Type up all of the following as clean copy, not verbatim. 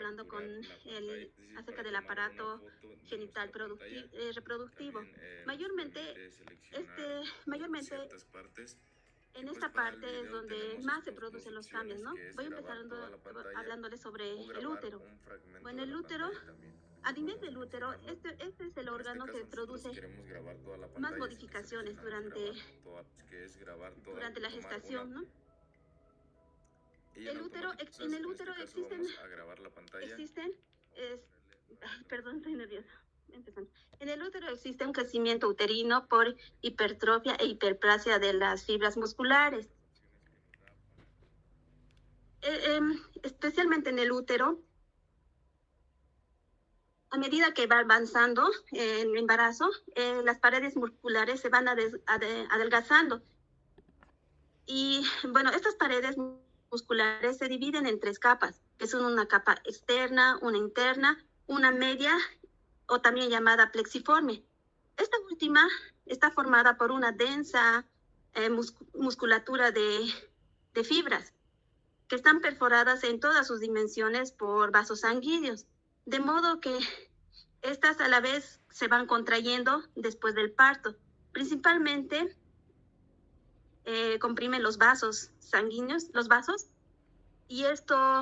hablando con capturar la pantalla, él es decir, acerca para del tomar una aparato foto de genital nuestra pantalla, reproductivo. también nos Mayormente, permite seleccionar mayormente ciertas partes. Y en pues esta para el parte es video donde tenemos más se estas dos producen los cambios, opciones, ¿no? que es Voy grabar empezando toda la pantalla hablándole sobre o el grabar útero. un fragmento Bueno, de el la útero, pantalla también. a nivel Podemos del útero, seleccionarlo. este es el En este órgano que caso nosotros si produce queremos grabar toda la más pantalla, así que modificaciones seleccionamos que es grabar toda, durante la tomar una. gestación, ¿no? Y en El útero, automático, en entonces el en este útero caso vamos a grabar la pantalla. existen, es, Ponerle ay, nuevamente la perdón, foto. estoy nerviosa. Empezando. En el útero existe un crecimiento uterino por hipertrofia e hiperplasia de las fibras musculares. Especialmente en el útero, a medida que va avanzando el embarazo, las paredes musculares se van adelgazando. Y bueno, estas paredes musculares se dividen en tres capas, que son una capa externa, una interna, una media o también llamada plexiforme. Esta última está formada por una densa musculatura de fibras que están perforadas en todas sus dimensiones por vasos sanguíneos, de modo que estas a la vez se van contrayendo después del parto. Principalmente comprimen los vasos sanguíneos, los vasos, y esto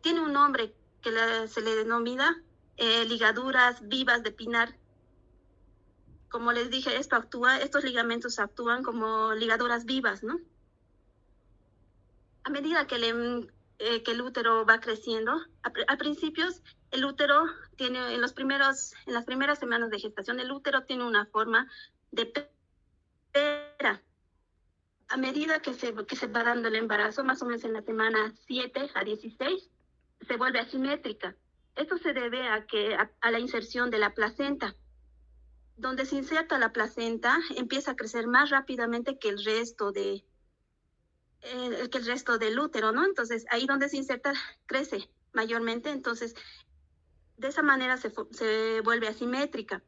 tiene un nombre que se le denomina ligaduras vivas de Pinar. Como les dije, estos ligamentos actúan como ligaduras vivas, ¿no? A medida que el útero va creciendo, a principios el útero tiene, en las primeras semanas de gestación, el útero tiene una forma de pera. A medida que se va dando el embarazo, más o menos en la semana 7 a 16, se vuelve asimétrica. Esto se debe a la inserción de la placenta. Donde se inserta la placenta, empieza a crecer más rápidamente que el resto del útero, ¿no? Entonces, ahí donde se inserta, crece mayormente. Entonces, de esa manera se vuelve asimétrica.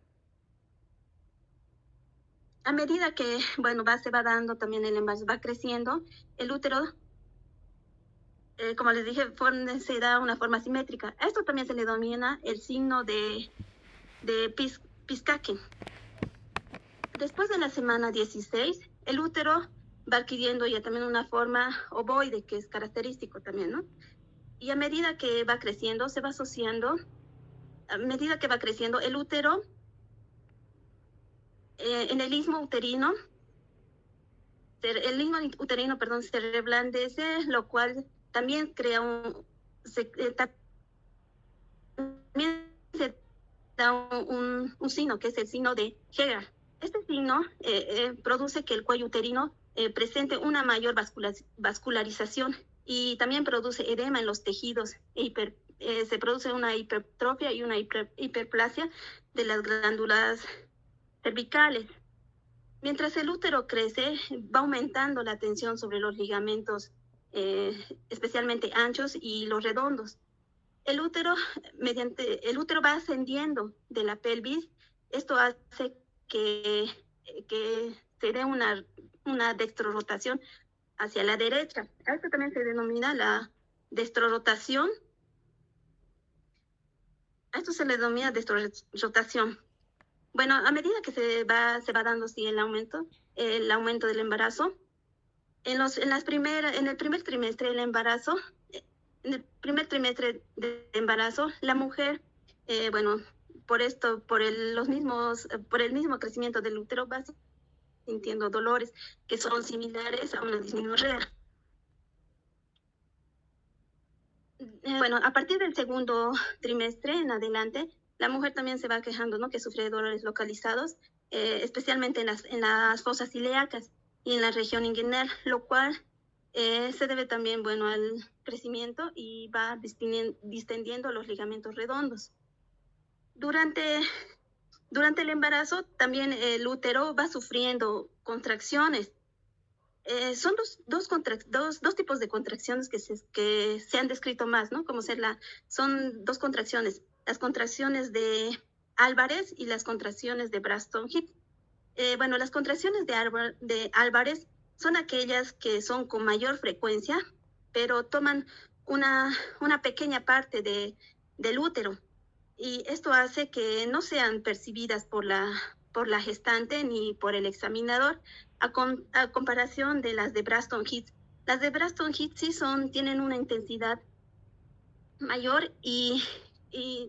A medida que, bueno, se va dando también el embarazo, va creciendo, el útero, como les dije, se da una forma simétrica. A esto también se le denomina el signo de Piscakin. Después de la semana 16, el útero va adquiriendo ya también una forma ovoide, que es característico también, ¿no? Y a medida que va creciendo, se va asociando, a medida que va creciendo, el útero, en el istmo uterino, se reblandece, lo cual también crea también se da un signo, que es el signo de Hegar. Este signo produce que el cuello uterino presente una mayor vascularización y también produce edema en los tejidos. Se produce una hipertrofia y una hiperplasia de las glándulas cervicales. Mientras el útero crece, va aumentando la tensión sobre los ligamentos, especialmente anchos y los redondos. El útero va ascendiendo de la pelvis. Esto hace que se dé una dextrorotación hacia la derecha. A esto también se denomina la dextrorotación. A esto se le denomina dextrorotación. Bueno, a medida que se va dando así el aumento del embarazo, en el primer trimestre del embarazo, en el primer trimestre de embarazo, la mujer, bueno, por el mismo crecimiento del útero, va sintiendo dolores que son similares a una disminorrea. Bueno, a partir del segundo trimestre en adelante, la mujer también se va quejando, ¿no? Que sufre de dolores localizados, especialmente en las fosas ilíacas y en la región inguinal, lo cual se debe también, bueno, al crecimiento y va distendiendo los ligamentos redondos. Durante el embarazo, también el útero va sufriendo contracciones. Son dos tipos de contracciones que se han descrito más, ¿no? Son dos contracciones, las contracciones de Álvarez y las contracciones de Braxton Hicks. Bueno, las contracciones de Álvarez son aquellas que son con mayor frecuencia, pero toman una pequeña parte del útero. Y esto hace que no sean percibidas por la gestante ni por el examinador, a comparación de las de Braxton Hicks. Las de Braxton Hicks sí tienen una intensidad mayor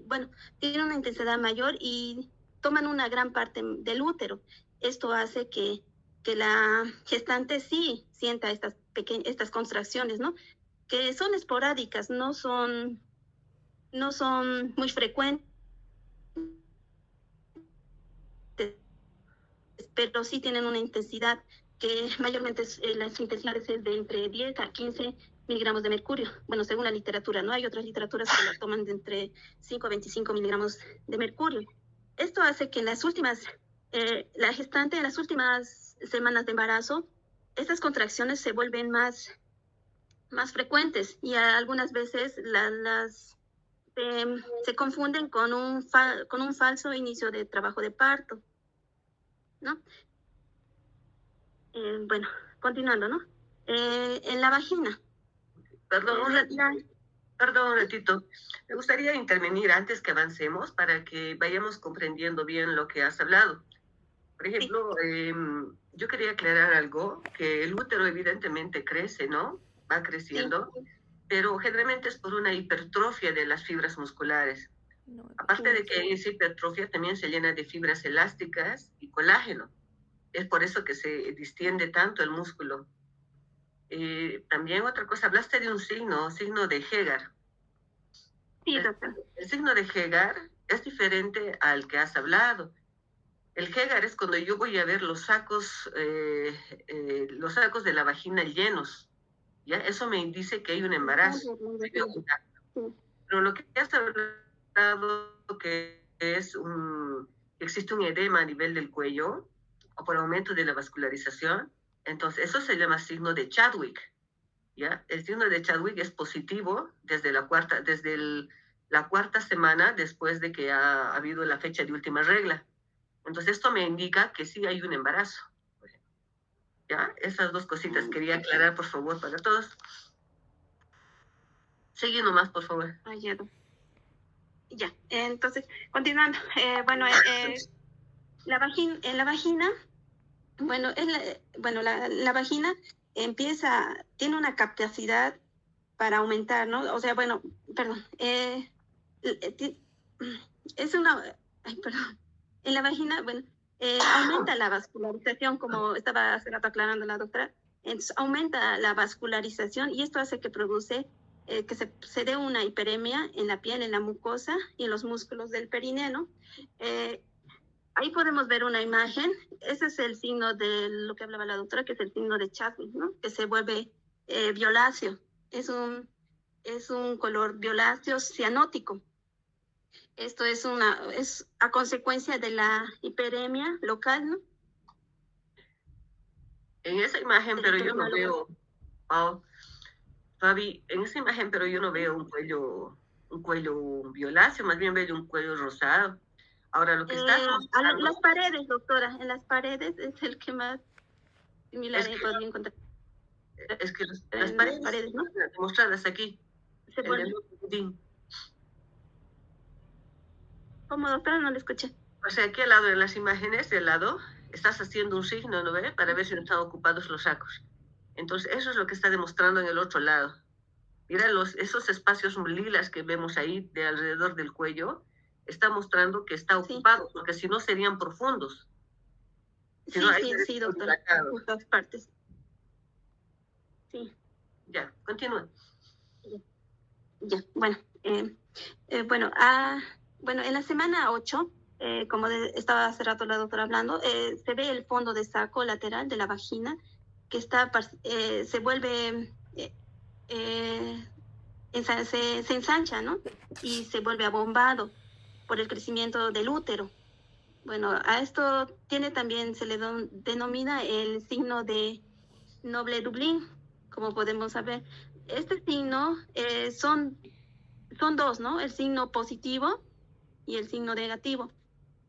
bueno, tienen una intensidad mayor y toman una gran parte del útero. Esto hace que la gestante sí sienta estas contracciones, ¿no? Que son esporádicas, no son muy frecuentes, pero sí tienen una intensidad que mayormente las intensidades es de entre 10 a 15 miligramos de mercurio. Bueno, según la literatura, ¿no? Hay otras literaturas que la toman de entre 5 a 25 miligramos de mercurio. Esto hace que la gestante en las últimas semanas de embarazo, estas contracciones se vuelven más frecuentes y algunas veces se confunden con un falso inicio de trabajo de parto, ¿no? Bueno, continuando, ¿no? En la vagina. Perdón, un ratito. Me gustaría intervenir antes que avancemos para que vayamos comprendiendo bien lo que has hablado. Por ejemplo, yo quería aclarar algo, que el útero evidentemente crece, ¿no? Va creciendo, sí, pero generalmente es por una hipertrofia de las fibras musculares. Aparte de que esa hipertrofia también se llena de fibras elásticas y colágeno. Es por eso que se distiende tanto el músculo. También otra cosa, hablaste de un signo de Hegar. Sí, doctor. El signo de Hegar es diferente al que has hablado. El Hegar es cuando yo voy a ver los sacos de la vagina llenos. ¿Ya? Eso me dice que hay un embarazo. Pero lo que has hablado que existe un edema a nivel del cuello o por aumento de la vascularización, entonces eso se llama signo de Chadwick. ¿Ya? El signo de Chadwick es positivo desde la cuarta semana después de que ha habido la fecha de última regla. Entonces esto me indica que sí hay un embarazo. ¿Ya? Esas dos cositas quería aclarar, por favor, para todos. Seguí nomás, por favor. Ya, entonces, continuando. Bueno, en la vagina, bueno, la vagina tiene una capacidad para aumentar, ¿no? O sea, bueno, perdón, en la vagina, bueno, aumenta la vascularización, como estaba hace rato aclarando la doctora, entonces aumenta la vascularización y esto hace que produce que se dé una hiperemia en la piel, en la mucosa y en los músculos del perineo. Ahí podemos ver una imagen. Ese es el signo de lo que hablaba la doctora, que es el signo de Chadwick, ¿no? Que se vuelve violáceo. Es un color violáceo cianótico. Esto es a consecuencia de la hiperemia local, ¿no? En esa imagen, pero yo no veo, Fabi, en esa imagen, pero yo no veo un cuello violáceo, más bien veo un cuello rosado. Ahora, lo que estás mostrando... Las paredes, doctora, en las paredes es el que más similar podría encontrar. Es que las paredes, ¿no? Mostradas aquí. ¿Cómo, doctora? No le escuché. O sea, aquí al lado de las imágenes, del lado, estás haciendo un signo, ¿no ve? Para ver si no están ocupados los sacos. Entonces, eso es lo que está demostrando en el otro lado. Mira, esos espacios lilas que vemos ahí de alrededor del cuello, está mostrando que está ocupado, sí, porque si no serían profundos. Sí, sí, doctora, en todas partes. Sí. Ya, continúa. Ya, bueno, bueno, en la semana 8, como estaba hace rato la doctora hablando, se ve el fondo de saco lateral de la vagina que se vuelve, se ensancha, ¿no? Y se vuelve abombado por el crecimiento del útero. Bueno, a esto se le denomina el signo de Noble-Dublin, como podemos saber. Este signo son dos, ¿no? El signo positivo y el signo negativo.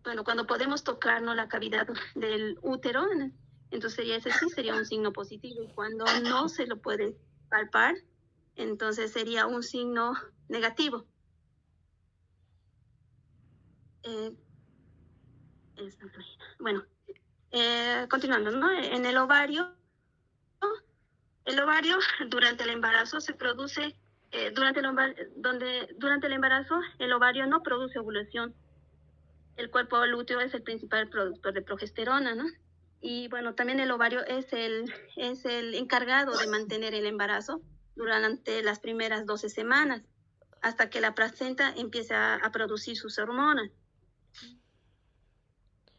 Bueno, cuando podemos tocar, ¿no?, la cavidad del útero, entonces ese sí sería un signo positivo. Y cuando no se lo puede palpar, entonces sería un signo negativo. Bueno, continuando, ¿no? En el ovario durante el embarazo se produce, durante el embarazo el ovario no produce ovulación. El cuerpo lúteo es el principal productor de progesterona, ¿no? Y bueno, también el ovario es el encargado de mantener el embarazo durante las primeras 12 semanas, hasta que la placenta empieza a producir sus hormonas.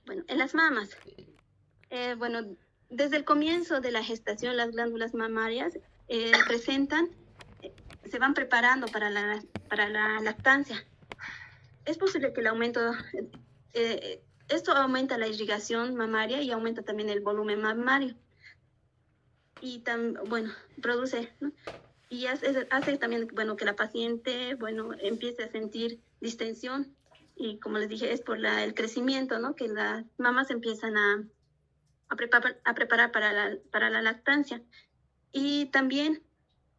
Bueno, en las mamas, bueno, desde el comienzo de la gestación, las glándulas mamarias se van preparando para la lactancia. Es posible que el aumento, esto aumenta la irrigación mamaria y aumenta también el volumen mamario. Y bueno, produce, ¿no? Y hace también, bueno, que la paciente, bueno, empiece a sentir distensión. Y como les dije, es por el crecimiento, ¿no? Que las mamas empiezan a preparar para la lactancia. Y también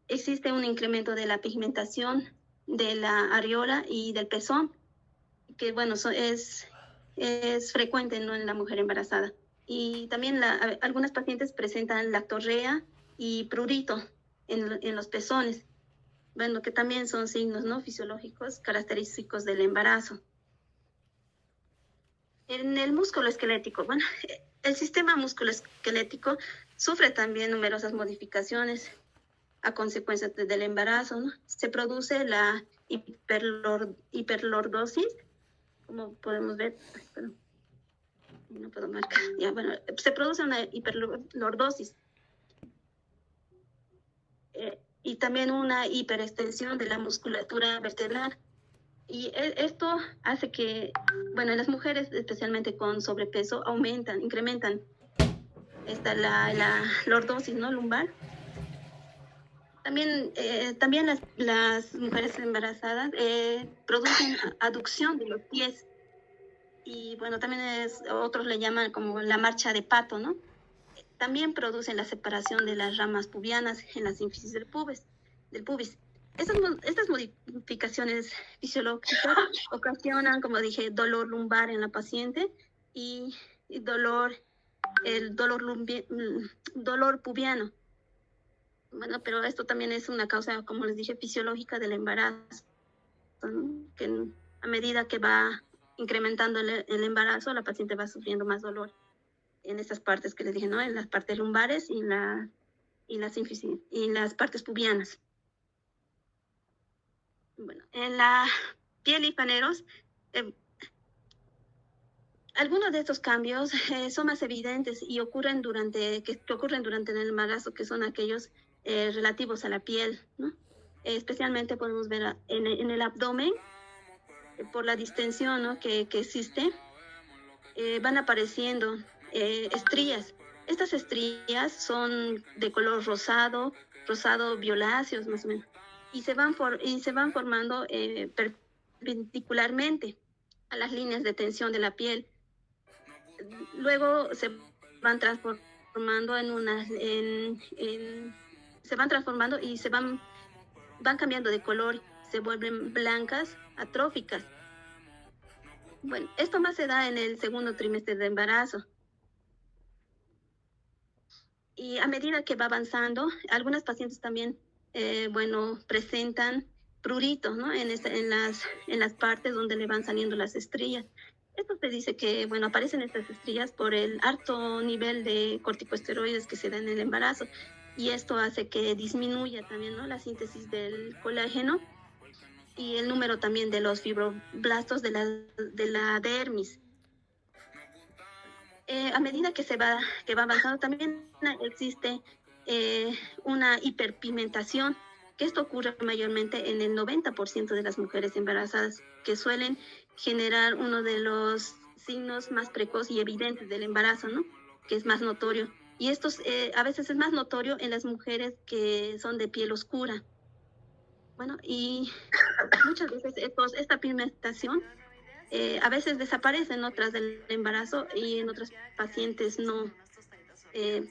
existe un incremento de la pigmentación de la areola y del pezón, que bueno, es frecuente, ¿no?, en la mujer embarazada. Y también algunas pacientes presentan lactorrea y prurito en los pezones, bueno, que también son signos, ¿no?, fisiológicos característicos del embarazo. En el músculo esquelético, bueno, el sistema musculoesquelético sufre también numerosas modificaciones a consecuencia del embarazo, ¿no? Se produce la hiperlordosis, como podemos ver, no puedo marcar, ya, bueno, se produce una hiperlordosis y también una hiperextensión de la musculatura vertebral. Y esto hace que, bueno, en las mujeres, especialmente con sobrepeso, incrementan la lordosis, ¿no?, lumbar. También las mujeres embarazadas producen aducción de los pies. Y bueno, también otros le llaman como la marcha de pato, ¿no? También producen la separación de las ramas pubianas en la sínfisis del pubis. Estas modificaciones fisiológicas ocasionan, como dije, dolor lumbar en la paciente y dolor pubiano. Bueno, pero esto también es una causa, como les dije, fisiológica del embarazo, ¿no? Que a medida que va incrementando el embarazo, la paciente va sufriendo más dolor en estas partes que les dije, ¿no? En las partes lumbares y las partes pubianas. Bueno, en la piel y paneros, algunos de estos cambios son más evidentes y ocurren durante el embarazo, que son aquellos relativos a la piel, ¿no? Especialmente podemos ver en el abdomen, por la distensión, ¿no?, que existe, van apareciendo estrías. Estas estrías son de color rosado violáceos más o menos, y se van formando perpendicularmente a las líneas de tensión de la piel. Luego se van transformando y van cambiando de color, se vuelven blancas, atróficas. Bueno, esto más se da en el segundo trimestre de embarazo. Y a medida que va avanzando, algunas pacientes también, presentan prurito, ¿no?, en las partes donde le van saliendo las estrías. Esto se dice que, bueno, aparecen estas estrías por el alto nivel de corticosteroides que se da en el embarazo, y esto hace que disminuya también, ¿no?, la síntesis del colágeno y el número también de los fibroblastos de la dermis. A medida que va avanzando, también existe una hiperpigmentación, que esto ocurre mayormente en el 90% de las mujeres embarazadas, que suelen generar uno de los signos más precoces y evidentes del embarazo, ¿no?, que es más notorio. Y esto a veces es más notorio en las mujeres que son de piel oscura. Bueno, y muchas veces esta pigmentación a veces desaparece en otras del embarazo y en otras pacientes no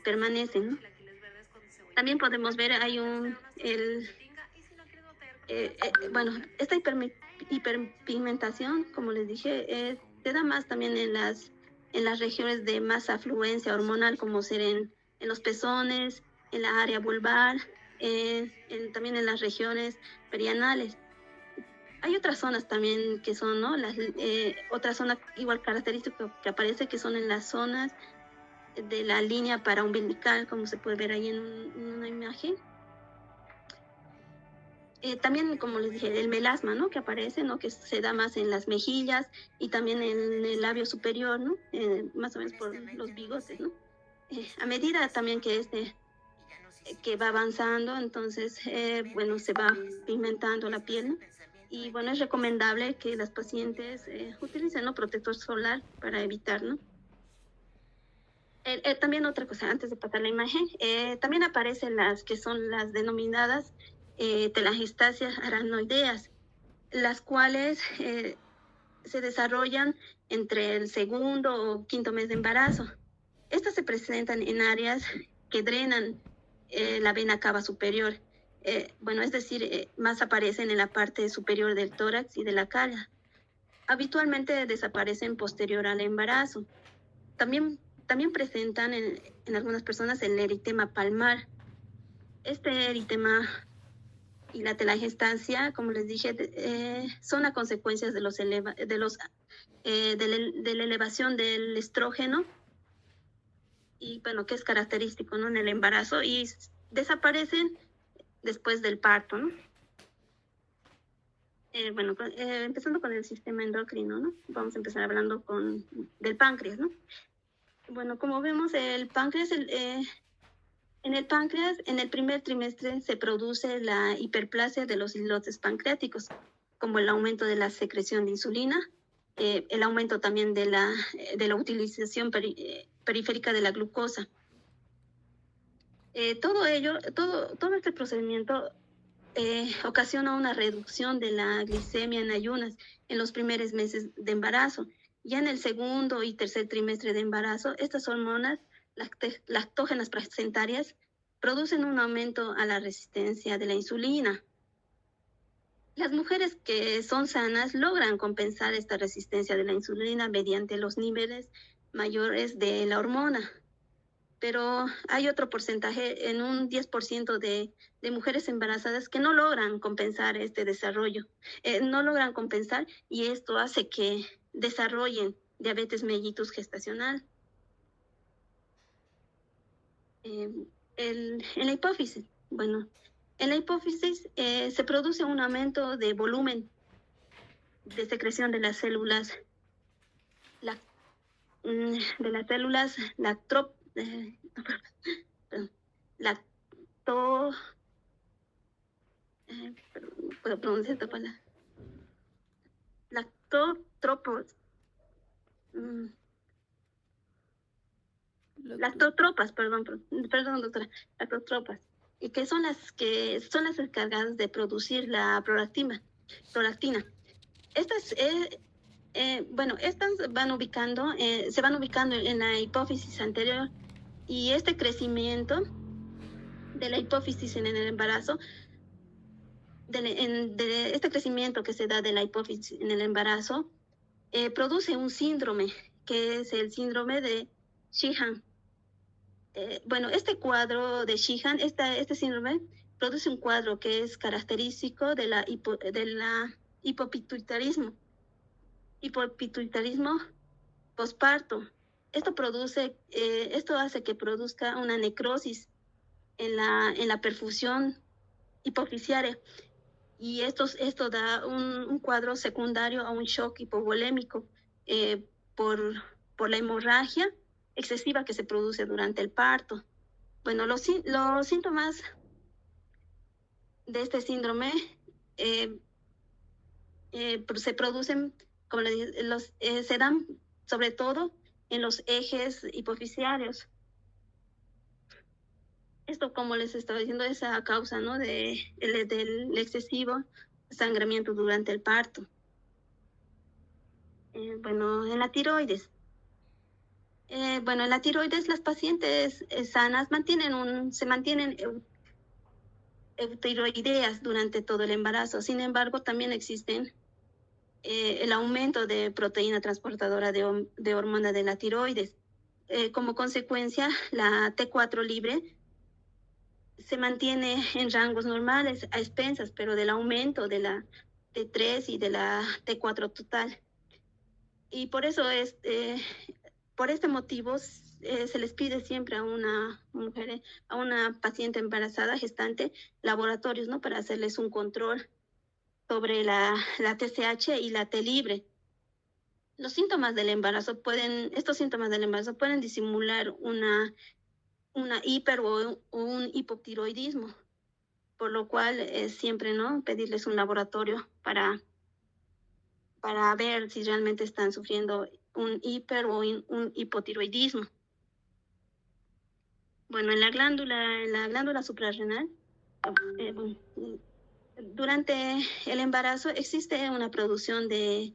permanecen, ¿no? También podemos ver, Bueno, esta hiperpigmentación, como les dije, se da más también en las regiones de más afluencia hormonal, como ser en los pezones, en la área vulvar, también en las regiones perianales. Hay otras zonas también que son, ¿no? Otra zona igual característica que aparece, que son en las zonas de la línea paraumbilical, como se puede ver ahí en una imagen. También, como les dije, el melasma, ¿no? Que aparece, ¿no? Que se da más en las mejillas y también en el labio superior, ¿no? Más o menos por los bigotes, ¿no? A medida también que va avanzando, entonces, bueno, se va pigmentando la piel, ¿no? Y bueno, es recomendable que las pacientes utilicen, ¿no? Protector solar para evitar, ¿no? También otra cosa, antes de pasar la imagen, también aparecen las que son las denominadas telangiectasias aracnoideas, las cuales se desarrollan entre el segundo o quinto mes de embarazo. Estas se presentan en áreas que drenan la vena cava superior. Bueno, es decir, más aparecen en la parte superior del tórax y de la cara. Habitualmente desaparecen posterior al embarazo. También presentan en algunas personas el eritema palmar. Este eritema y la telangiectasia, como les dije, son a consecuencias de la elevación del estrógeno, y bueno, que es característico, ¿no? En el embarazo, y desaparecen después del parto, ¿no? Bueno, empezando con el sistema endocrino, ¿no? Vamos a empezar hablando del páncreas, ¿no? Bueno, como vemos, el páncreas, en el páncreas, en el primer trimestre se produce la hiperplasia de los islotes pancreáticos, como el aumento de la secreción de insulina, el aumento también de la utilización periférica de la glucosa. Todo este procedimiento ocasiona una reducción de la glicemia en ayunas en los primeros meses de embarazo. Ya en el segundo y tercer trimestre de embarazo, estas hormonas lactógenas placentarias producen un aumento a la resistencia de la insulina. Las mujeres que son sanas logran compensar esta resistencia de la insulina mediante los niveles mayores de la hormona. Pero hay otro porcentaje, en un 10% de mujeres embarazadas, que no logran compensar este desarrollo. No logran compensar, y esto hace que desarrollen diabetes mellitus gestacional. En la hipófisis, bueno, en la hipófisis se produce un aumento de volumen de secreción de las células puedo pronunciar esta palabra, lactotropos, lactotropas, perdón, doctora, lactotropas, y que son las encargadas de producir la prolactina. Estas se van ubicando en la hipófisis anterior, y este crecimiento de la hipófisis en el embarazo, de este crecimiento que se da de la hipófisis en el embarazo, produce un síndrome, que es el síndrome de Sheehan. Este cuadro de Sheehan, este síndrome produce un cuadro que es característico de la hipopituitarismo posparto. Esto hace que produzca una necrosis en la perfusión hipofisiaria, y esto da un cuadro secundario a un shock hipovolémico por la hemorragia excesiva que se produce durante el parto. Bueno, los síntomas de este síndrome se producen, como les dije, se dan sobre todo en los ejes hipofisiarios. Esto, como les estaba diciendo, es a causa, ¿no? del excesivo sangramiento durante el parto. En la tiroides. En la tiroides, las pacientes sanas se mantienen eutiroideas durante todo el embarazo. Sin embargo, también existen el aumento de proteína transportadora de hormona de la tiroides. Como consecuencia, la T4 libre se mantiene en rangos normales a expensas, pero del aumento de la T3 y de la T4 total. Y por eso por este motivo se les pide siempre a una mujer, a una paciente embarazada, gestante, laboratorios, ¿no? Para hacerles un control sobre la TSH y la T libre. Estos síntomas del embarazo pueden disimular una hiper o un hipotiroidismo, por lo cual es siempre, ¿no? Pedirles un laboratorio para ver si realmente están sufriendo un hiper o un hipotiroidismo. Bueno, en la glándula suprarrenal, durante el embarazo existe una producción de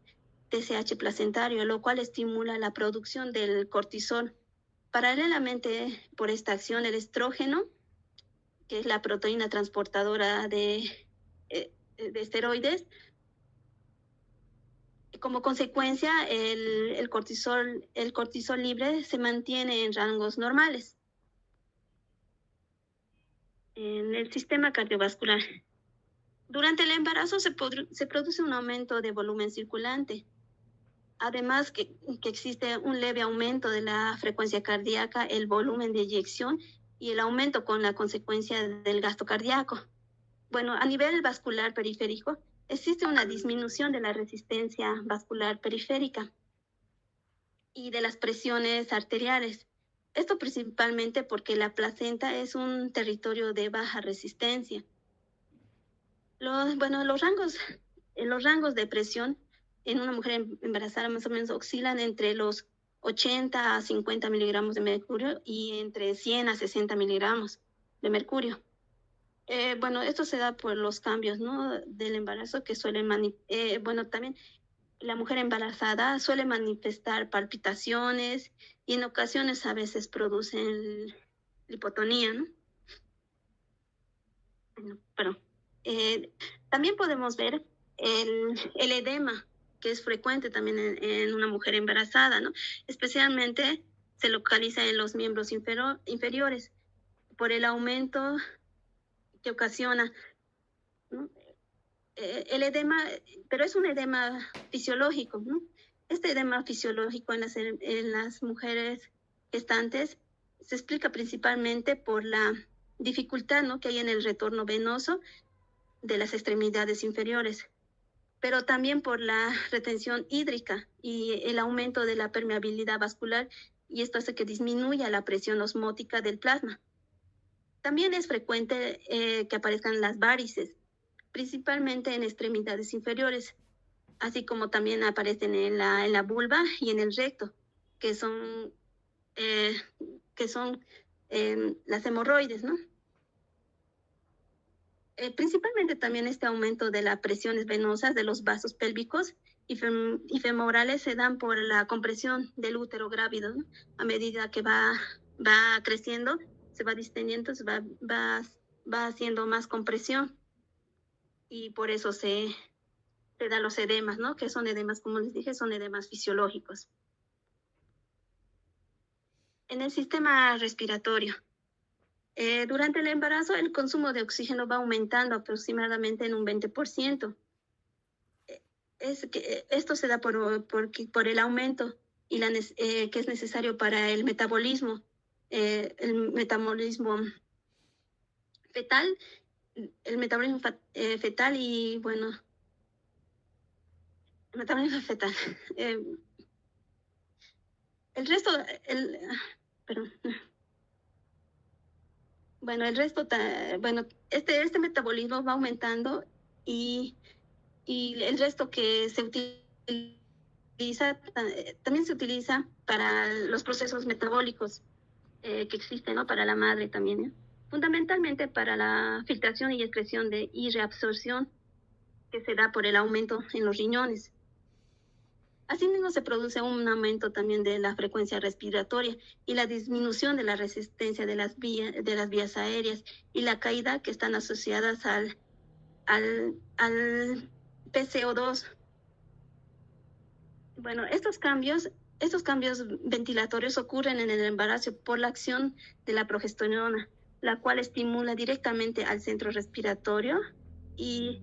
TSH placentario, lo cual estimula la producción del cortisol. Paralelamente, por esta acción, el estrógeno, que es la proteína transportadora de esteroides, como consecuencia, el cortisol libre se mantiene en rangos normales. En el sistema cardiovascular, durante el embarazo se produce un aumento de volumen circulante. Además que existe un leve aumento de la frecuencia cardíaca, el volumen de eyección y el aumento con la consecuencia del gasto cardíaco. Bueno, a nivel vascular periférico, existe una disminución de la resistencia vascular periférica y de las presiones arteriales. Esto principalmente porque la placenta es un territorio de baja resistencia. Los rangos de presión en una mujer embarazada más o menos oscilan entre los 80 a 50 miligramos de mercurio y entre 100 a 60 miligramos de mercurio. Esto se da por los cambios, ¿no? Del embarazo que también la mujer embarazada suele manifestar palpitaciones y en ocasiones a veces producen hipotonía, ¿no? También podemos ver el edema, que es frecuente también en una mujer embarazada, ¿no? Especialmente se localiza en los miembros inferiores por el aumento que ocasiona, ¿no? El edema, pero es un edema fisiológico, ¿no? Este edema fisiológico en las mujeres gestantes se explica principalmente por la dificultad, ¿no? Que hay en el retorno venoso de las extremidades inferiores, pero también por la retención hídrica y el aumento de la permeabilidad vascular, y esto hace que disminuya la presión osmótica del plasma. También es frecuente que aparezcan las varices, principalmente en extremidades inferiores, así como también aparecen en la vulva y en el recto, que son las hemorroides, ¿no? Principalmente también este aumento de las presiones venosas de los vasos pélvicos y femorales se dan por la compresión del útero grávido, ¿no? A medida que va creciendo, se va distendiendo, va haciendo más compresión y por eso se dan los edemas, ¿no? Que son edemas, como les dije, son edemas fisiológicos. En el sistema respiratorio, durante el embarazo, el consumo de oxígeno va aumentando aproximadamente en un 20%. Esto se da por el aumento que es necesario para el metabolismo fetal, y bueno, el metabolismo fetal. Este metabolismo va aumentando y el resto que se utiliza también se utiliza para los procesos metabólicos que existen, ¿no? Para la madre también, ¿no? Fundamentalmente para la filtración y excreción y reabsorción que se da por el aumento en los riñones. Asimismo, se produce un aumento también de la frecuencia respiratoria y la disminución de la resistencia de las vías aéreas y la caída que están asociadas al PCO2. Bueno, estos cambios ventilatorios ocurren en el embarazo por la acción de la progesterona, la cual estimula directamente al centro respiratorio y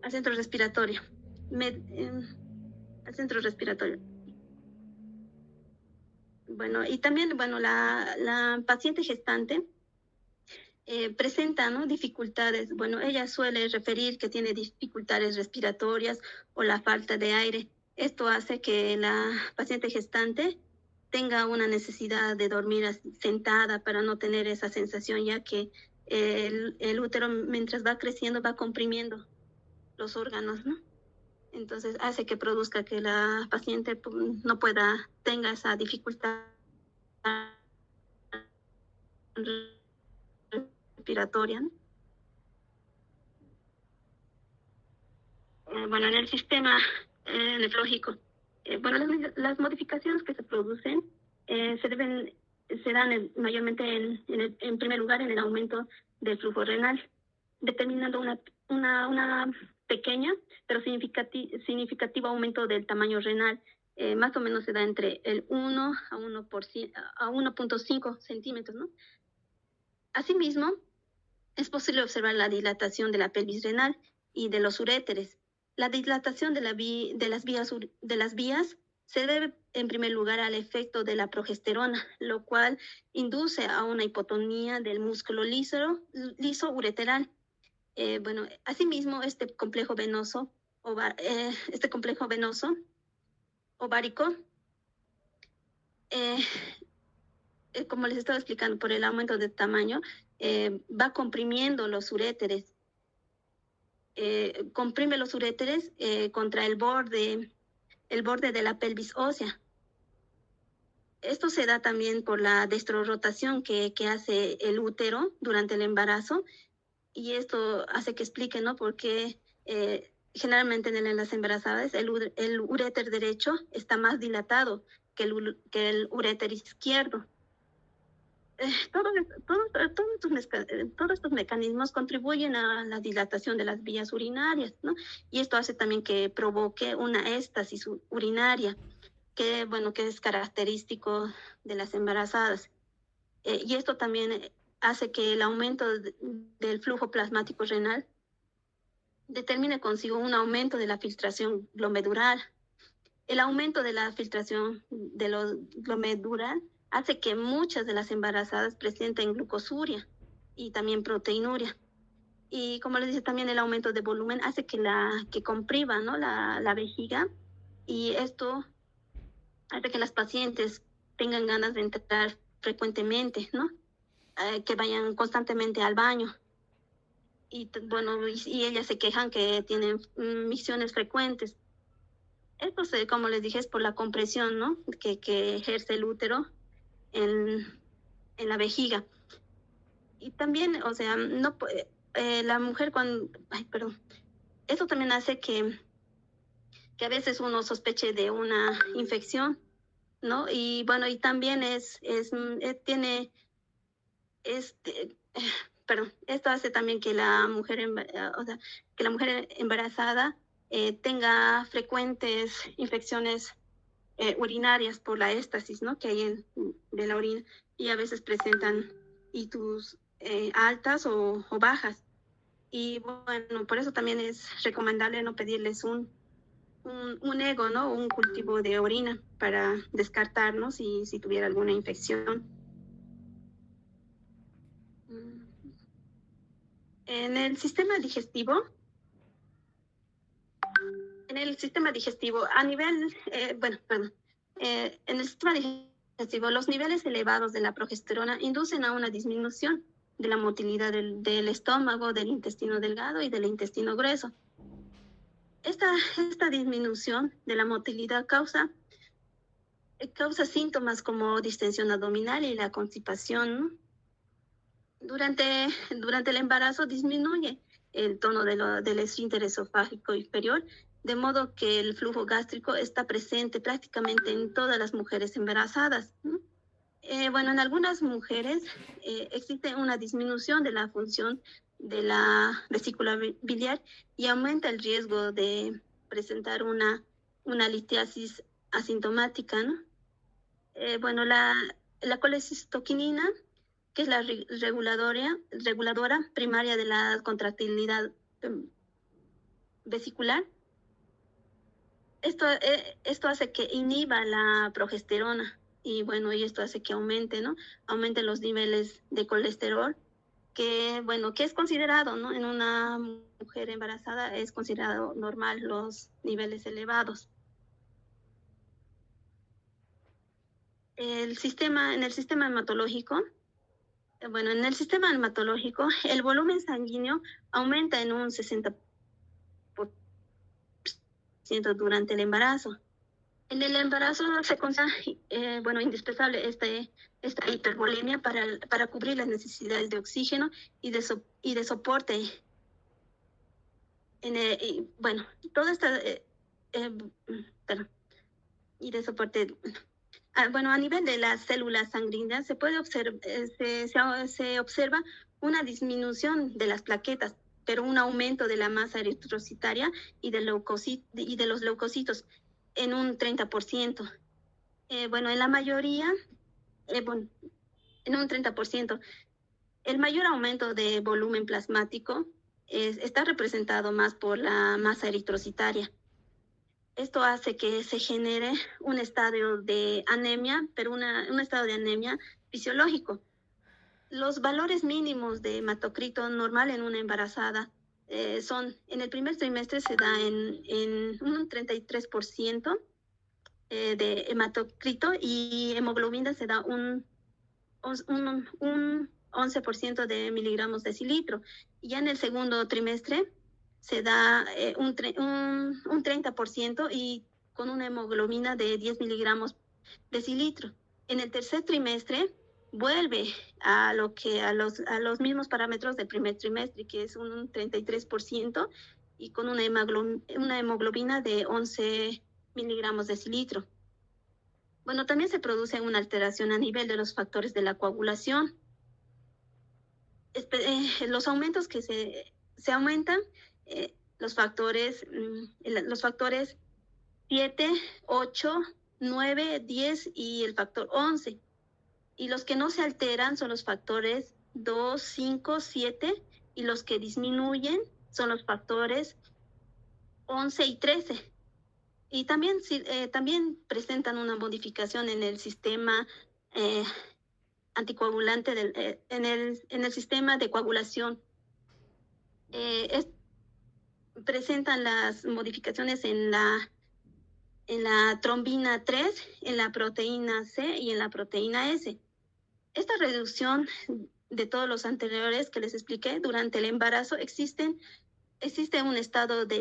al centro respiratorio. Al centro respiratorio. Bueno, y también, bueno, la paciente gestante presenta, ¿no?, dificultades. Bueno, ella suele referir que tiene dificultades respiratorias o la falta de aire. Esto hace que la paciente gestante tenga una necesidad de dormir sentada para no tener esa sensación, ya que el útero, mientras va creciendo, va comprimiendo los órganos, ¿no? Entonces hace que produzca que la paciente tenga esa dificultad respiratoria, ¿no? Bueno, en el sistema nefrológico, bueno, las modificaciones que se producen se dan mayormente en primer lugar en el aumento del flujo renal, determinando una pequeña pero significativo aumento del tamaño renal. Más o menos se da entre el 1 a 1.5 centímetros, ¿no? Asimismo, es posible observar la dilatación de la pelvis renal y de los uréteres. La dilatación de las vías se debe en primer lugar al efecto de la progesterona, lo cual induce a una hipotonía del músculo liso ureteral. Bueno, asimismo, este complejo venoso ovárico, como les estaba explicando, por el aumento de tamaño, va comprimiendo los uréteres. Comprime los uréteres contra el borde de la pelvis ósea. Esto se da también por la destrorotación que hace el útero durante el embarazo, y esto hace que explique, ¿no?, porque generalmente en las embarazadas el uréter derecho está más dilatado que el uréter izquierdo. Todos estos mecanismos contribuyen a la dilatación de las vías urinarias, ¿no? Y esto hace también que provoque una éstasis urinaria, que es característico de las embarazadas. Y esto también hace que el aumento del flujo plasmático renal determine consigo un aumento de la filtración glomerular. El aumento de la filtración de lo glomerular hace que muchas de las embarazadas presenten glucosuria y también proteinuria. Y como les dice, también el aumento de volumen hace que comprima, ¿no?, la vejiga, y esto hace que las pacientes tengan ganas de entrar frecuentemente, ¿no? Que vayan constantemente al baño. Y ellas se quejan que tienen micciones frecuentes. Esto, como les dije, es por la compresión, ¿no?, que ejerce el útero en la vejiga. Y también, o sea, la mujer eso también hace que a veces uno sospeche de una infección, ¿no? Y bueno, y también esto hace también que la mujer embarazada tenga frecuentes infecciones urinarias por la éstasis, ¿no?, que hay de la orina, y a veces presentan itus altas o bajas. Y bueno, por eso también es recomendable no pedirles un ego, ¿no?, un cultivo de orina para descartarnos si tuviera alguna infección. En el sistema digestivo, en el sistema digestivo los niveles elevados de la progesterona inducen a una disminución de la motilidad del estómago, del intestino delgado y del intestino grueso. Esta disminución de la motilidad causa síntomas como distensión abdominal y la constipación, ¿no? Durante el embarazo disminuye el tono del esfínter esofágico inferior, de modo que el flujo gástrico está presente prácticamente en todas las mujeres embarazadas, ¿no? Bueno, en algunas mujeres existe una disminución de la función de la vesícula biliar y aumenta el riesgo de presentar una litiasis asintomática, ¿no? Bueno, la colecistoquinina, que es la reguladora primaria de la contractilidad vesicular, esto hace que inhiba la progesterona y bueno, y esto hace que aumente, ¿no? Aumenten los niveles de colesterol, que bueno, que es considerado, ¿no? En una mujer embarazada es considerado normal los niveles elevados. En el sistema hematológico, bueno, en el sistema hematológico, el volumen sanguíneo aumenta en un 60% durante el embarazo. En el embarazo se considera, bueno, indispensable esta hipervolemia para cubrir las necesidades de oxígeno y de soporte. Bueno, toda esta, y de soporte. Bueno, a nivel de las células sanguíneas se puede se observa una disminución de las plaquetas, pero un aumento de la masa eritrocitaria y de los leucocitos en un 30%. Bueno, en la mayoría, bueno, en un 30%. El mayor aumento de volumen plasmático está representado más por la masa eritrocitaria. Esto hace que se genere un estadio de anemia, pero un estado de anemia fisiológico. Los valores mínimos de hematocrito normal en una embarazada son, en el primer trimestre se da en un 33% de hematocrito y hemoglobina se da un 11% de miligramos decilitro. Y ya en el segundo trimestre se da un 30% y con una hemoglobina de 10 miligramos decilitro. En el tercer trimestre vuelve a los mismos parámetros del primer trimestre, que es un 33% y con una hemoglobina de 11 miligramos decilitro. Bueno, también se produce una alteración a nivel de los factores de la coagulación. Los aumentos que se aumentan, los factores 7, 8, 9, 10 y el factor 11. Y los que no se alteran son los factores 2, 5, 7 y los que disminuyen son los factores 11 y 13. Y también presentan una modificación en el sistema anticoagulante, en el sistema de coagulación. Presentan las modificaciones en la trombina 3, en la proteína C y en la proteína S. Esta reducción de todos los anteriores que les expliqué durante el embarazo existe un estado de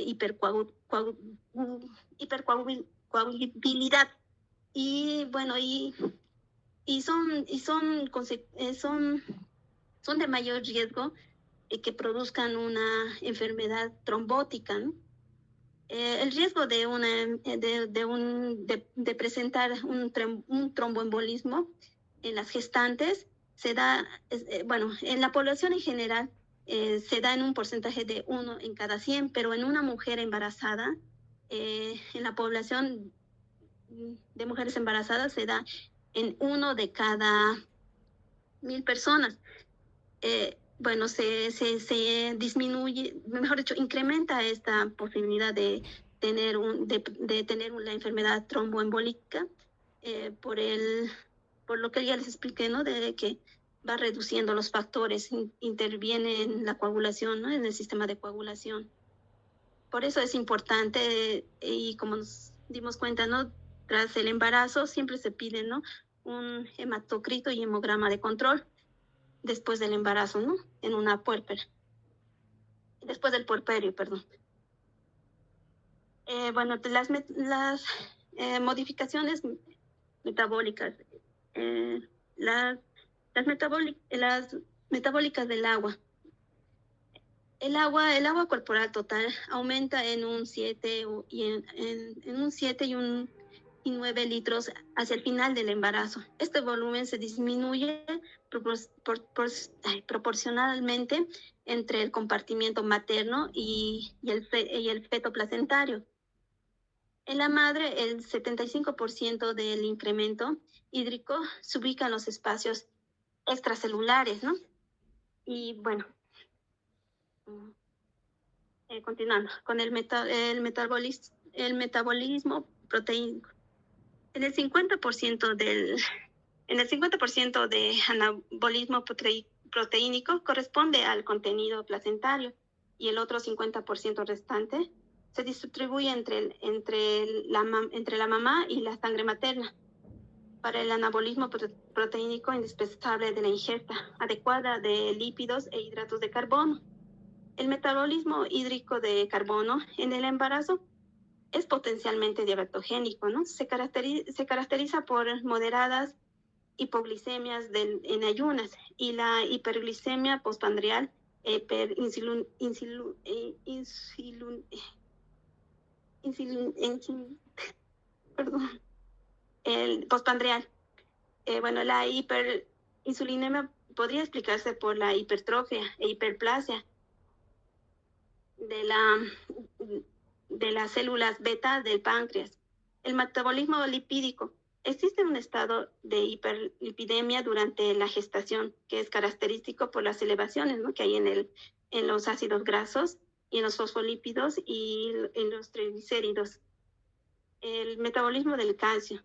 hipercoagulabilidad y bueno, son de mayor riesgo que produzcan una enfermedad trombótica, ¿no? El riesgo de presentar un tromboembolismo en las gestantes se da, bueno, en la población en general se da en un porcentaje de 1 en cada 100, pero en una mujer embarazada, en la población de mujeres embarazadas se da en 1 de cada 1,000 personas. Bueno, se disminuye, mejor dicho, incrementa esta posibilidad de tener la enfermedad tromboembólica por lo que ya les expliqué, ¿no? De que va reduciendo los factores, interviene en la coagulación, ¿no? En el sistema de coagulación. Por eso es importante, y como nos dimos cuenta, ¿no? Tras el embarazo siempre se pide, ¿no? Un hematocrito y hemograma de control después del embarazo, ¿no? En una puérpera. Después del puerperio, perdón. Bueno, las modificaciones metabólicas, las metabólicas del agua. El agua corporal total aumenta en un 7 en un 7 y 9 litros hacia el final del embarazo. Este volumen se disminuye proporcionalmente entre el compartimiento materno y el feto placentario. En la madre, el 75% del incremento hídrico se ubica en los espacios extracelulares, ¿no? Y bueno, continuando con el metabolismo proteínico. En el 50% en el 50% de anabolismo proteínico corresponde al contenido placentario y el otro 50% restante se distribuye entre la mamá y la sangre materna. Para el anabolismo proteínico indispensable de la ingesta adecuada de lípidos e hidratos de carbono. El metabolismo hídrico de carbono en el embarazo es potencialmente diabetogénico, ¿no? Se caracteriza por moderadas hipoglicemias en ayunas y la hiperglicemia postprandial perdón, el postprandial. Bueno, la hiperinsulinemia podría explicarse por la hipertrofia e hiperplasia de las células beta del páncreas. El metabolismo lipídico. Existe un estado de hiperlipidemia durante la gestación que es característico por las elevaciones, ¿no?, que hay en los ácidos grasos y en los fosfolípidos y en los triglicéridos. El metabolismo del calcio.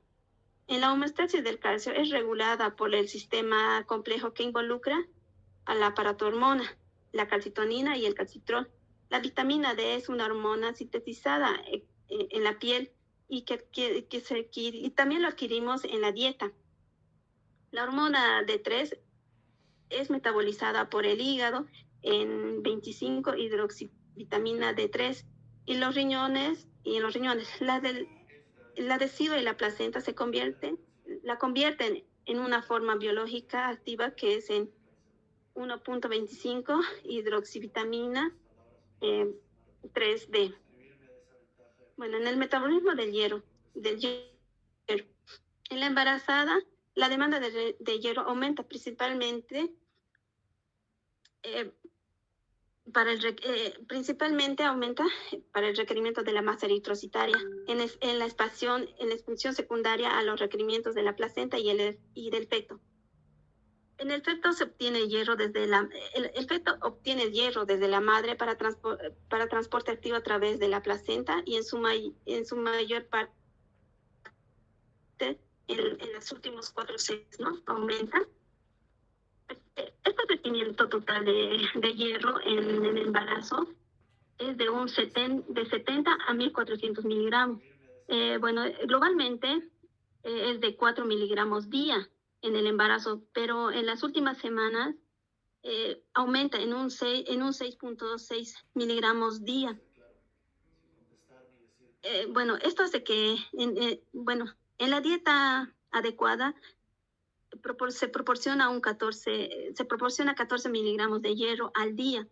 En la homeostasis del calcio es regulada por el sistema complejo que involucra a la paratohormona, la calcitonina y el calcitrol. La vitamina D es una hormona sintetizada en la piel y y también lo adquirimos en la dieta. La hormona D3 es metabolizada por el hígado en 25 hidroxivitamina D3 y en los riñones. La decida y la placenta la convierten en una forma biológica activa que es en 1.25 hidroxivitamina 3D. Bueno, en el metabolismo del hierro. En la embarazada, la demanda de hierro aumenta principalmente aumenta para el requerimiento de la masa eritrocitaria en la expansión secundaria a los requerimientos de la placenta y del feto. En el feto se obtiene hierro el feto obtiene hierro desde la madre para transporte activo a través de la placenta y en su mayor parte en los últimos 4 semanas, ¿no?, aumenta. Este requerimiento total de hierro en el embarazo es de 70 a 1400 miligramos. Bueno, globalmente es de 4 miligramos día en el embarazo, pero en las últimas semanas aumenta en un 6.6 miligramos día. Bueno, esto hace que, en la dieta adecuada se proporciona 14 miligramos de hierro al día,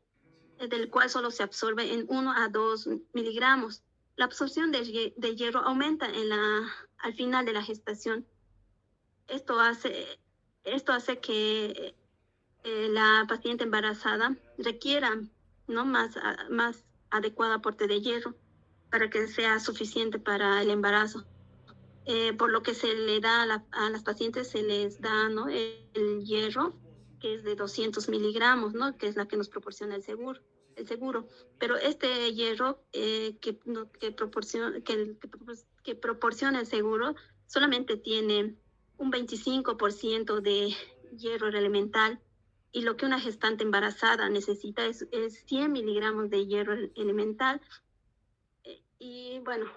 del cual solo se absorbe en 1 a 2 miligramos. La absorción de hierro aumenta al final de la gestación. Esto hace que la paciente embarazada requiera, ¿no?, más adecuado aporte de hierro para que sea suficiente para el embarazo. Por lo que se le da a las pacientes, se les da, ¿no?, el hierro, que es de 200 miligramos, ¿no?, que es la que nos proporciona el seguro. Pero este hierro que proporciona el seguro solamente tiene un 25% de hierro elemental, y lo que una gestante embarazada necesita es 100 miligramos de hierro elemental. Y bueno,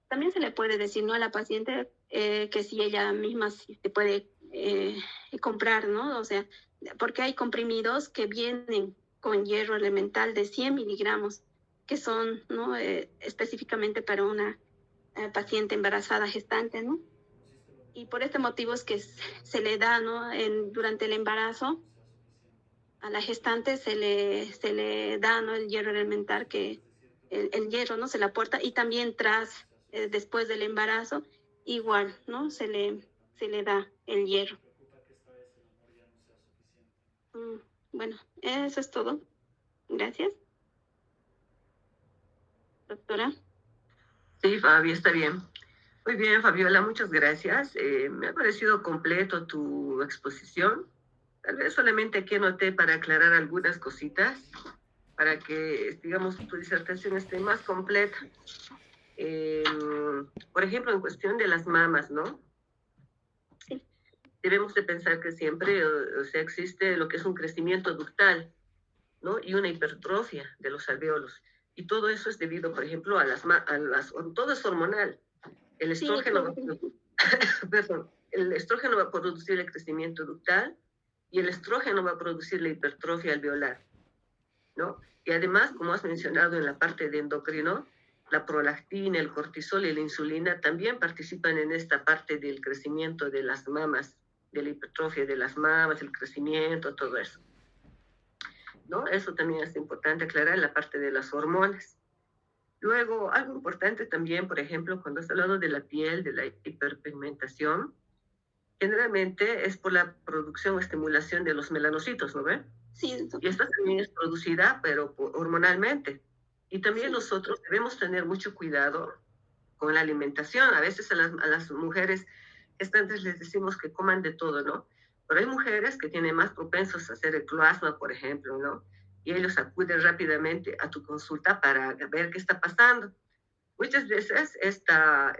también se le puede decir, ¿no?, a la paciente que si ella misma se puede comprar, ¿no? O sea, porque hay comprimidos que vienen con hierro elemental de 100 miligramos, que son, ¿no?, específicamente para una paciente embarazada gestante, ¿no? Y por este motivo es que se le da, ¿no?, durante el embarazo a la gestante se le da, ¿no?, el hierro elemental, que el hierro, ¿no?, se le aporta, y también después del embarazo, igual, ¿no?, se le da el hierro. Bueno, eso es todo. Gracias, doctora. Sí, Fabi, está bien. Muy bien, Fabiola, muchas gracias. Me ha parecido completo tu exposición. Tal vez solamente aquí anoté para aclarar algunas cositas, para que, digamos, tu disertación esté más completa. Eh, por ejemplo, en cuestión de las mamas, ¿no? Sí. Debemos de pensar que siempre, o sea, existe lo que es un crecimiento ductal, ¿no? Y una hipertrofia de los alvéolos. Y todo eso es debido, por ejemplo, todo es hormonal. El Sí, estrógeno, perdón, el estrógeno va a producir el crecimiento ductal y el estrógeno va a producir la hipertrofia alveolar, ¿no? Y además, como has mencionado en la parte de endocrino, la prolactina, el cortisol y la insulina también participan en esta parte del crecimiento de las mamas, de la hipertrofia de las mamas, el crecimiento, todo eso, ¿no? Eso también es importante aclarar en la parte de las hormonas. Luego, algo importante también, por ejemplo, cuando has hablado de la piel, de la hiperpigmentación, generalmente es por la producción o estimulación de los melanocitos, ¿no ve? Sí, Y esta también es producida, pero hormonalmente. Y también sí. nosotros debemos tener mucho cuidado con la alimentación. A veces a las mujeres gestantes les decimos que coman de todo, ¿no? Pero hay mujeres que tienen más propensos a hacer el cloasma, por ejemplo, ¿no? Y ellos acuden rápidamente a tu consulta para ver qué está pasando. Muchas veces esta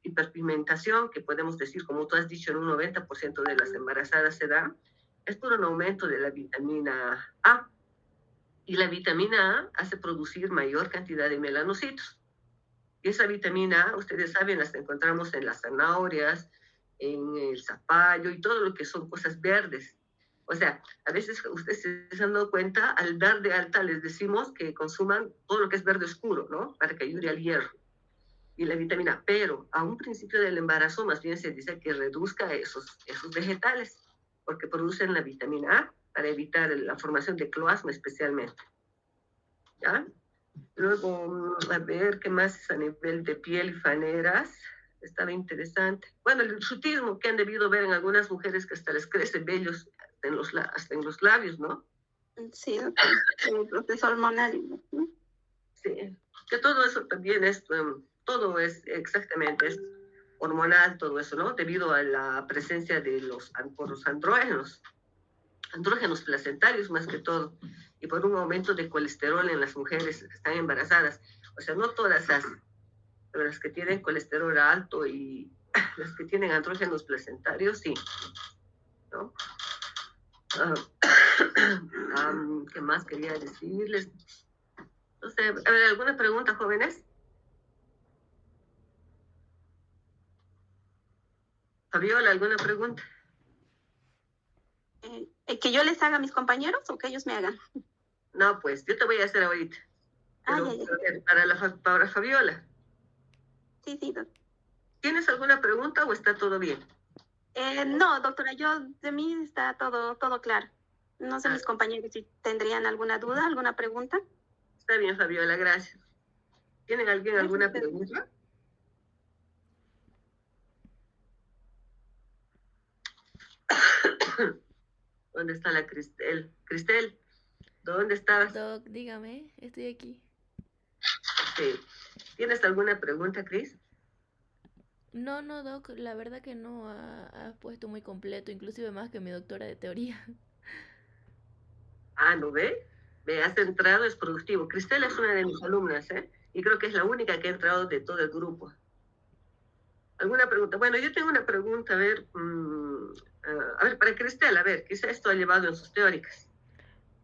hiperpigmentación, que podemos decir, como tú has dicho, en un 90% de las embarazadas se da, es por un aumento de la vitamina A. Y la vitamina A hace producir mayor cantidad de melanocitos. Y esa vitamina A, ustedes saben, las encontramos en las zanahorias, en el zapallo y todo lo que son cosas verdes. O sea, a veces ustedes se han dado cuenta, al dar de alta les decimos que consuman todo lo que es verde oscuro, ¿no? Para que ayude al hierro y la vitamina, pero a un principio del embarazo más bien se dice que reduzca esos vegetales, porque producen la vitamina A para evitar la formación de cloasma especialmente. ¿Ya? Luego, a ver, ¿qué más es a nivel de piel y faneras? Estaba interesante. Bueno, el hirsutismo que han debido ver en algunas mujeres que hasta les crecen vellos hasta en los labios, ¿no? Sí, doctora. El proceso hormonal, ¿no? Sí, que todo eso también es, todo es exactamente, es hormonal, todo eso, ¿no? Debido a la presencia de los andrógenos placentarios más que todo, y por un aumento de colesterol en las mujeres que están embarazadas. O sea, no todas hacen, pero las que tienen colesterol alto y las que tienen andrógenos placentarios, sí, ¿no? ¿Qué más quería decirles? No sé, a ver, ¿alguna pregunta, jóvenes? Fabiola, ¿alguna pregunta? ¿Que yo les haga a mis compañeros o que ellos me hagan? No, pues yo te voy a hacer ahorita. Pero ya. para Fabiola, Sí, sí, doctora. ¿tienes alguna pregunta o está todo bien? No, doctora, de mí está todo claro. No sé mis compañeros si tendrían alguna duda, alguna pregunta. Está bien, Fabiola, gracias. ¿Tienen alguna pregunta? ¿Dónde está la Cristel? Cristel, ¿dónde estabas? Doc, dígame, estoy aquí. Sí. ¿Tienes alguna pregunta, Cris? No, Doc, la verdad que no, ha puesto muy completo, inclusive más que mi doctora de teoría. ¿No ve? Me has entrado, es productivo. Cristel es una de mis alumnas, ¿eh? Y creo que es la única que ha entrado de todo el grupo. ¿Alguna pregunta? Bueno, yo tengo una pregunta, a ver, para Cristel, a ver, quizá esto ha llevado en sus teóricas.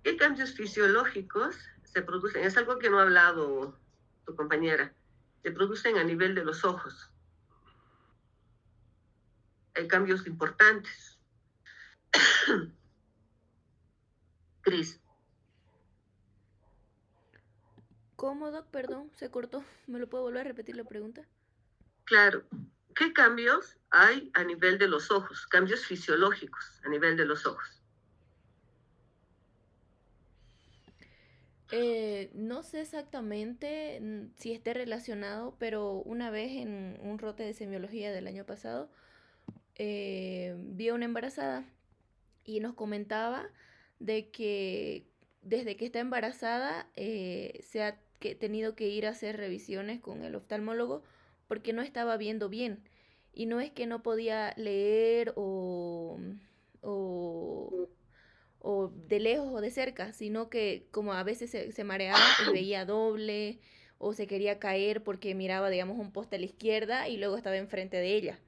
¿Qué cambios fisiológicos se producen? Es algo que no ha hablado tu compañera. Se producen a nivel de los ojos. Hay cambios importantes. Cris. ¿Cómo, Doc? Perdón, se cortó. ¿Me lo puedo volver a repetir la pregunta? Claro. ¿Qué cambios hay a nivel de los ojos? Cambios fisiológicos a nivel de los ojos. No sé exactamente si esté relacionado, pero una vez en un rote de semiología del año pasado, vi a una embarazada y nos comentaba de que desde que está embarazada se ha tenido que ir a hacer revisiones con el oftalmólogo porque no estaba viendo bien. Y no es que no podía leer o, o de lejos o de cerca, sino que como a veces se mareaba y veía doble o se quería caer porque miraba, digamos, un poste a la izquierda y luego estaba enfrente de ella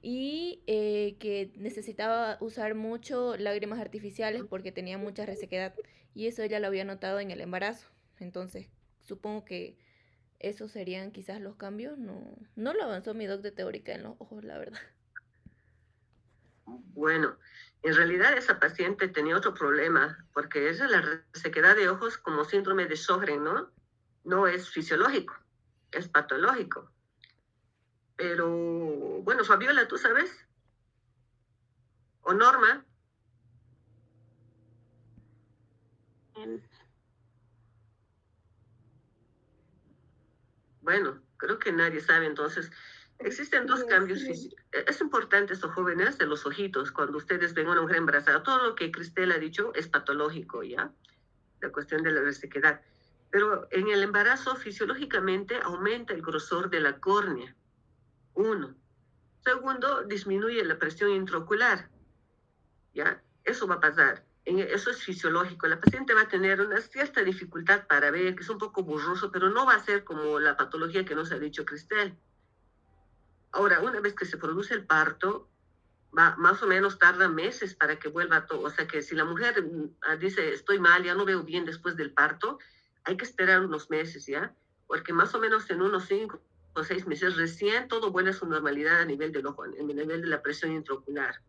y que necesitaba usar mucho lágrimas artificiales porque tenía mucha resequedad y eso ella lo había notado en el embarazo. Entonces, supongo que esos serían quizás los cambios. No, no lo avanzó mi doc de teórica en los ojos, la verdad. Bueno, en realidad esa paciente tenía otro problema, porque esa es la resequedad de ojos como síndrome de Sjögren, ¿no? No es fisiológico, es patológico. Pero, bueno, Fabiola, ¿tú sabes? ¿O Norma? Em, Bueno, creo que nadie sabe. Entonces, existen dos cambios físicos. Es importante esto, jóvenes, de los ojitos, cuando ustedes ven a una mujer embarazada. Todo lo que Cristel ha dicho es patológico, ¿ya? La cuestión de la resequedad. Pero en el embarazo, fisiológicamente, aumenta el grosor de la córnea. Uno. Segundo, disminuye la presión intraocular. ¿Ya? Eso va a pasar. Eso es fisiológico. La paciente va a tener una cierta dificultad para ver, que es un poco borroso, pero no va a ser como la patología que nos ha dicho Cristel. Ahora, una vez que se produce el parto, más o menos tarda meses para que vuelva todo. O sea que si la mujer dice, estoy mal, ya no veo bien después del parto, hay que esperar unos meses, ¿ya? Porque más o menos en unos 5 o 6 meses recién todo vuelve a su normalidad a nivel del ojo, a nivel de la presión intraocular.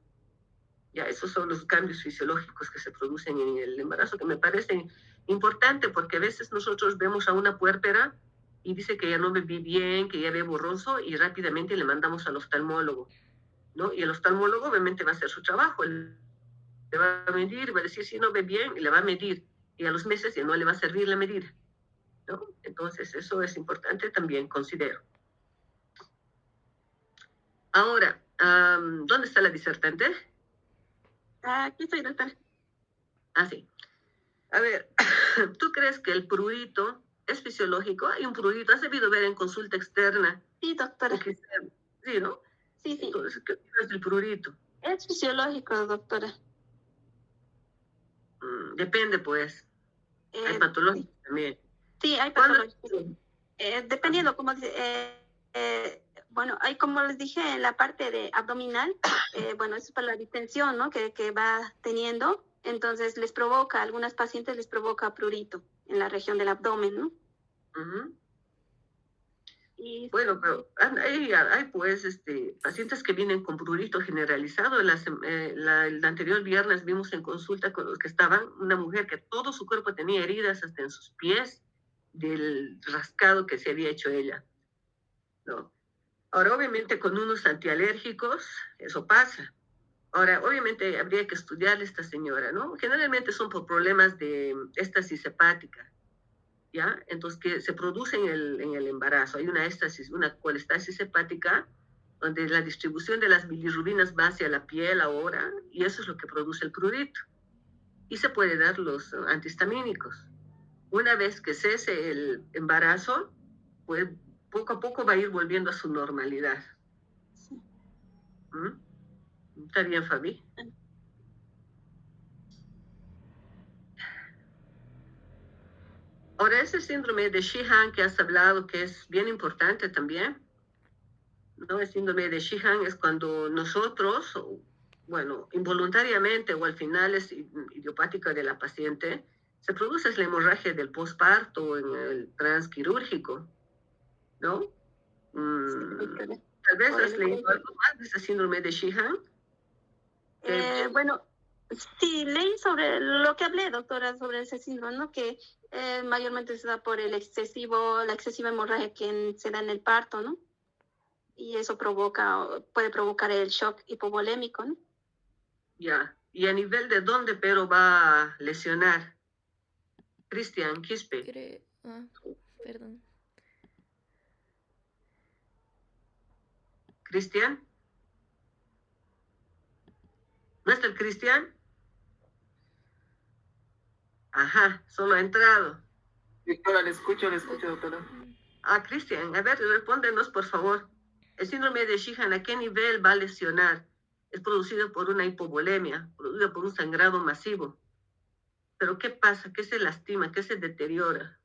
Ya, esos son los cambios fisiológicos que se producen en el embarazo, que me parecen importantes porque a veces nosotros vemos a una puérpera y dice que ya no ve bien, que ya ve borroso y rápidamente le mandamos al oftalmólogo, ¿no? Y el oftalmólogo obviamente va a hacer su trabajo, él le va a medir, va a decir si no ve bien y le va a medir y a los meses ya no le va a servir la medida, ¿no? Entonces eso es importante también, considero. Ahora, ¿dónde está la disertante? Aquí estoy, doctora. Ah, sí. A ver, ¿tú crees que el prurito es fisiológico? Hay un prurito, ¿has debido ver en consulta externa? Sí, doctora. Sí, ¿no? Sí, sí. Entonces, ¿qué opinas del prurito? Es fisiológico, doctora. Depende, pues. Hay patológicos también. Sí, hay patológicos. Dependiendo, como dice, bueno, hay como les dije en la parte de abdominal, bueno, eso es para la distensión, ¿no? Que va teniendo, entonces les provoca, a algunas pacientes les provoca prurito en la región del abdomen, ¿no? Y bueno, pero hay pues pacientes que vienen con prurito generalizado. El anterior viernes vimos en consulta con los que estaban una mujer que todo su cuerpo tenía heridas hasta en sus pies del rascado que se había hecho ella, ¿no? Ahora, obviamente, con unos antialérgicos, eso pasa. Ahora, obviamente, habría que estudiarle a esta señora, ¿no? Generalmente son por problemas de éstasis hepática, ¿ya? Entonces, que se produce en el embarazo. Hay una éstasis, una colestasis hepática, donde la distribución de las bilirrubinas va hacia la piel ahora, y eso es lo que produce el prurito. Y se puede dar los antihistamínicos. Una vez que cese el embarazo, pues poco a poco va a ir volviendo a su normalidad. sí. ¿Está bien, Fabi? Ahora, ese síndrome de Sheehan que has hablado, que es bien importante también, ¿no? El síndrome de Sheehan es cuando nosotros, bueno, involuntariamente o al final es idiopática de la paciente, se produce la hemorragia del posparto en el transquirúrgico, ¿no? Tal vez has leído algo más de ese síndrome de Sheehan. Bueno, sí, leí sobre lo que hablé, doctora, sobre ese síndrome, ¿no? Que mayormente se da por la excesiva hemorragia que se da en el parto, ¿no? Y eso puede provocar el shock hipovolémico, ¿no? Ya, ¿y a nivel de dónde pero va a lesionar? Cristian Quispe. Perdón. Cristian. ¿No está el Cristian? Ajá, solo ha entrado. Doctora, le escucho, doctora. Cristian, a ver, respóndenos, por favor. El síndrome de Sheehan, ¿a qué nivel va a lesionar? Es producido por una hipovolemia, producido por un sangrado masivo. Pero ¿qué pasa? ¿Qué se lastima? ¿Qué se deteriora?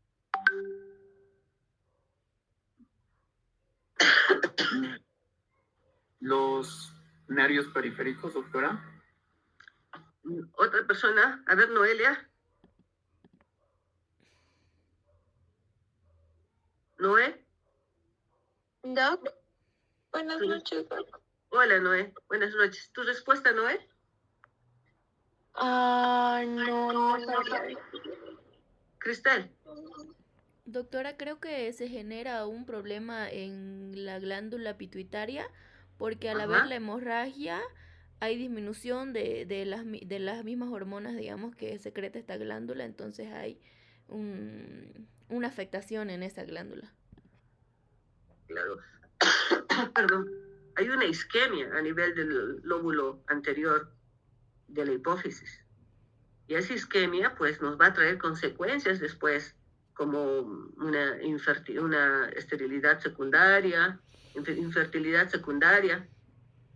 Los nervios periféricos, doctora. Otra persona, a ver, Noelia. Noé. Doc, buenas noches, Doc. Hola, Noé. Buenas noches. ¿Tu respuesta, Noé? No sabía. Cristal. Doctora, creo que se genera un problema en la glándula pituitaria porque al haber la hemorragia hay disminución de las mismas hormonas, digamos, que secreta esta glándula, entonces hay una afectación en esa glándula. Claro. Perdón. Hay una isquemia a nivel del lóbulo anterior de la hipófisis. Y esa isquemia, pues, nos va a traer consecuencias después, como una esterilidad secundaria, infertilidad secundaria,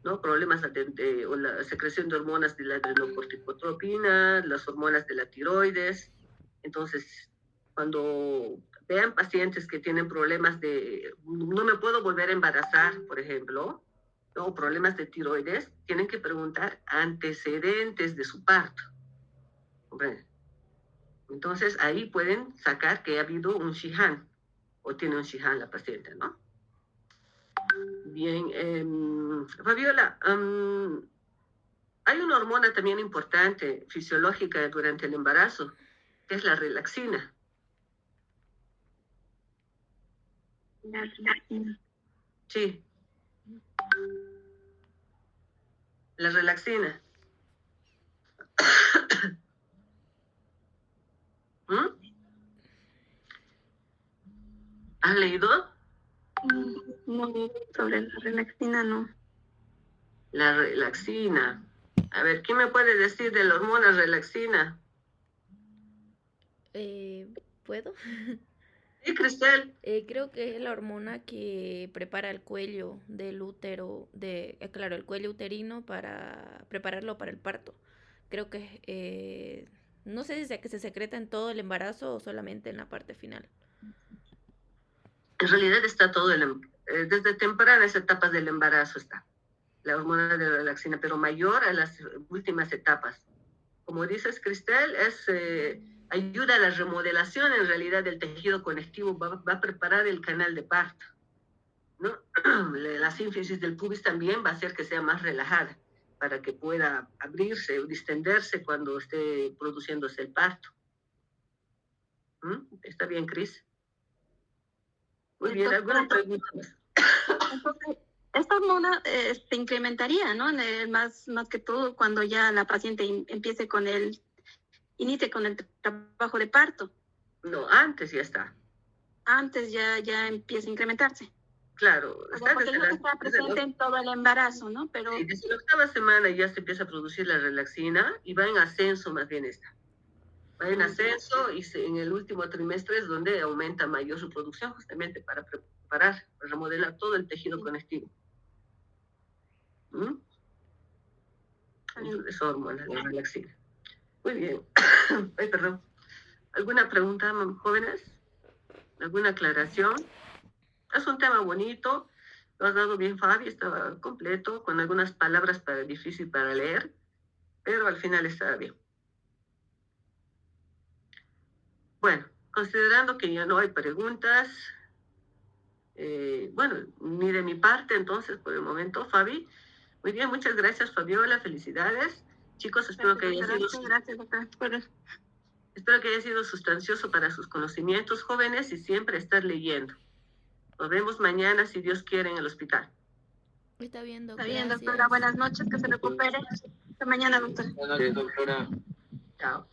¿no? Problemas o la secreción de hormonas de la adrenocorticotropina, las hormonas de la tiroides. Entonces, cuando vean pacientes que tienen problemas de, no me puedo volver a embarazar, por ejemplo, ¿no? Problemas de tiroides, tienen que preguntar antecedentes de su parto. Entonces, ahí pueden sacar que ha habido un Sheehan, o tiene un Sheehan la paciente, ¿no? Bien, Fabiola, hay una hormona también importante, fisiológica durante el embarazo, que es la relaxina. La relaxina. Sí. La relaxina. ¿Has leído? No, sobre la relaxina no. La relaxina. A ver, ¿quién me puede decir de la hormona relaxina? ¿Puedo? Sí, Cristel. Creo que es la hormona que prepara el cuello del útero, claro, el cuello uterino para prepararlo para el parto. Creo que no sé si que se secreta en todo el embarazo o solamente en la parte final. En realidad está todo, desde tempranas etapas del embarazo está la hormona de la relaxina, pero mayor a las últimas etapas. Como dices, Cristel, ayuda a la remodelación en realidad del tejido conectivo, va a preparar el canal de parto, ¿no? La sínfisis del pubis también va a hacer que sea más relajada para que pueda abrirse o distenderse cuando esté produciéndose el parto. ¿Está bien, Cris? Muy bien, ¿alguna pregunta más? Entonces, esta hormona se incrementaría, ¿no? Más que todo cuando ya la paciente inicie con el trabajo de parto. No, antes ya está. Antes ya empieza a incrementarse. Claro. Porque no está presente en todo el embarazo, ¿no? Pero sí, desde la octava semana ya se empieza a producir la relaxina y va en ascenso más bien esta. Va en ascenso y en el último trimestre es donde aumenta mayor su producción justamente para preparar, para remodelar todo el tejido conectivo. Es hormona, la relaxina. Muy bien. Ay, perdón. ¿Alguna pregunta, jóvenes? ¿Alguna aclaración? Es un tema bonito. Lo has dado bien, Fabi. Estaba completo, con algunas palabras difícil para leer, pero al final estaba bien. Bueno, considerando que ya no hay preguntas, bueno, ni de mi parte, entonces, por el momento, Fabi. Muy bien, muchas gracias, Fabiola. Felicidades. Chicos, espero que haya sido sustancioso para sus conocimientos, jóvenes, y siempre estar leyendo. Nos vemos mañana, si Dios quiere, en el hospital. Está bien, doctora. Está bien, doctora. Buenas noches, que se recupere. Hasta mañana, doctora. Buenas noches, doctora. Chao.